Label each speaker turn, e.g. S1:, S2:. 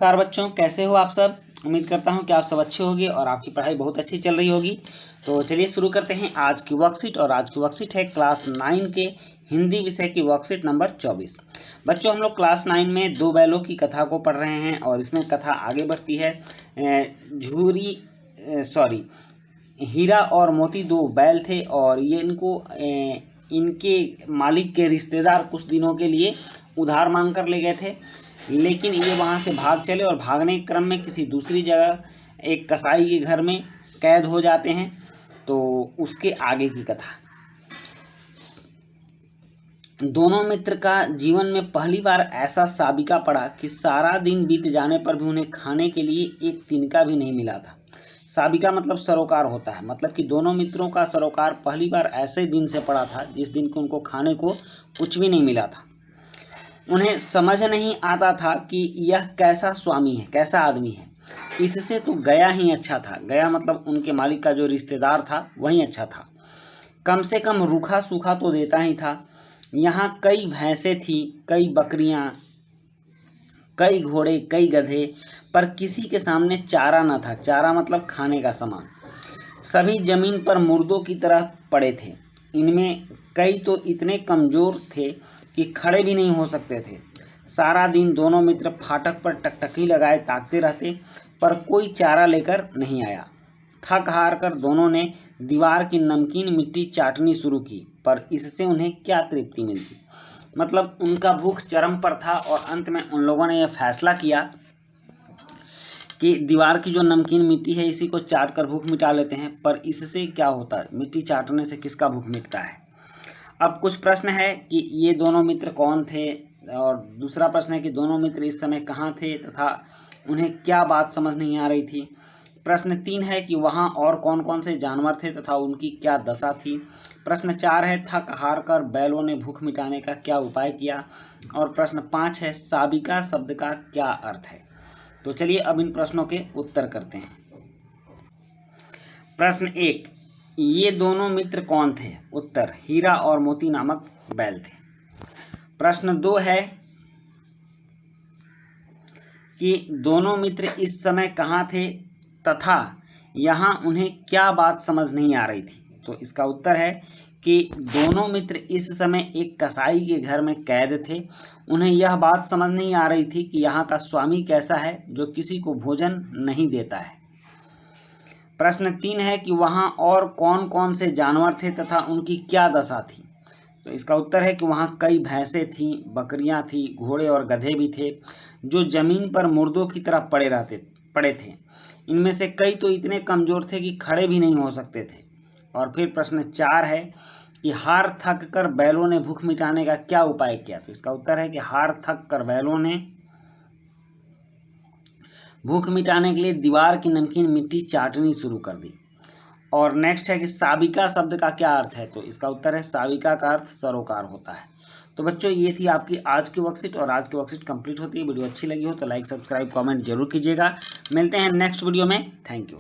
S1: नमस्कार बच्चों, कैसे हो आप सब। उम्मीद करता हूं कि आप सब अच्छे होंगे और आपकी पढ़ाई बहुत अच्छी चल रही होगी। तो चलिए शुरू करते हैं आज की वर्कशीट। और आज की वर्कशीट है क्लास 9 के हिंदी विषय की वर्कशीट नंबर 24। बच्चों, हम लोग क्लास 9 में दो बैलों की कथा को पढ़ रहे हैं और इसमें कथा आगे बढ़ती है। हीरा और मोती दो बैल थे और ये इनके मालिक के रिश्तेदार कुछ दिनों के लिए उधार मांग कर ले गए थे, लेकिन ये वहां से भाग चले और भागने के क्रम में किसी दूसरी जगह एक कसाई के घर में कैद हो जाते हैं। तो उसके आगे की कथा। दोनों मित्र का जीवन में पहली बार ऐसा साबिका पड़ा कि सारा दिन बीत जाने पर भी उन्हें खाने के लिए एक तिनका भी नहीं मिला था। साबिका मतलब सरोकार होता है, मतलब कि दोनों मित्रों का सरोकार पहली बार ऐसे दिन से पड़ा था जिस दिन को उनको खाने को कुछ भी नहीं मिला था। उन्हें समझ नहीं आता था कि यह कैसा स्वामी है, कैसा आदमी है। इससे तो गया ही अच्छा था। गया मतलब उनके मालिक का जो रिश्तेदार था वही अच्छा था। कम से कम रूखा सूखा तो देता ही था। यहाँ कई भैंसें थी, कई बकरियां, कई घोड़े, कई गधे, पर किसी के सामने चारा न था। चारा मतलब खाने का सामान। सभी जमीन पर मुर्दों की तरह पड़े थे। इनमें कई तो इतने कमजोर थे कि खड़े भी नहीं हो सकते थे। सारा दिन दोनों मित्र फाटक पर टकटकी लगाए ताकते रहते, पर कोई चारा लेकर नहीं आया। थक हार कर दोनों ने दीवार की नमकीन मिट्टी चाटनी शुरू की, पर इससे उन्हें क्या तृप्ति मिलती। मतलब उनका भूख चरम पर था और अंत में उन लोगों ने यह फैसला किया कि दीवार की जो नमकीन मिट्टी है इसी को चाट कर भूख मिटा लेते हैं। पर इससे क्या होता है, मिट्टी चाटने से किसका भूख मिटता है। अब कुछ प्रश्न है कि ये दोनों मित्र कौन थे, और दूसरा प्रश्न है कि दोनों मित्र इस समय कहाँ थे तथा उन्हें क्या बात समझ नहीं आ रही थी। प्रश्न 3 है कि वहाँ और कौन कौन से जानवर थे तथा उनकी क्या दशा थी। प्रश्न 4 है थक हार कर बैलों ने भूख मिटाने का क्या उपाय किया। और प्रश्न 5 है साबिका शब्द का क्या अर्थ है। तो चलिए अब इन प्रश्नों के उत्तर करते हैं। प्रश्न 1, ये दोनों मित्र कौन थे। उत्तर, हीरा और मोती नामक बैल थे। प्रश्न 2 है कि दोनों मित्र इस समय कहाँ थे तथा यहाँ उन्हें क्या बात समझ नहीं आ रही थी। तो इसका उत्तर है कि दोनों मित्र इस समय एक कसाई के घर में कैद थे। उन्हें यह बात समझ नहीं आ रही थी कि यहाँ का स्वामी कैसा है जो किसी को भोजन नहीं देता है। प्रश्न 3 है कि वहाँ और कौन कौन से जानवर थे तथा उनकी क्या दशा थी। तो इसका उत्तर है कि वहाँ कई भैंसें थीं, बकरियां थीं, घोड़े और गधे भी थे जो जमीन पर मुर्दों की तरह पड़े थे। इनमें से कई तो इतने कमजोर थे कि खड़े भी नहीं हो सकते थे। और फिर प्रश्न 4 है कि हार थक कर बैलों ने भूख मिटाने का क्या उपाय किया। तो इसका उत्तर है कि हार थक कर बैलों ने भूख मिटाने के लिए दीवार की नमकीन मिट्टी चाटनी शुरू कर दी। और नेक्स्ट है कि साबिका शब्द का क्या अर्थ है। तो इसका उत्तर है साबिका का अर्थ सरोकार होता है। तो बच्चों, ये थी आपकी आज की वर्कशीट और आज की वर्कशीट कंप्लीट होती है। वीडियो अच्छी लगी हो तो लाइक, सब्सक्राइब, कमेंट जरूर कीजिएगा। मिलते हैं नेक्स्ट वीडियो में। Thank you.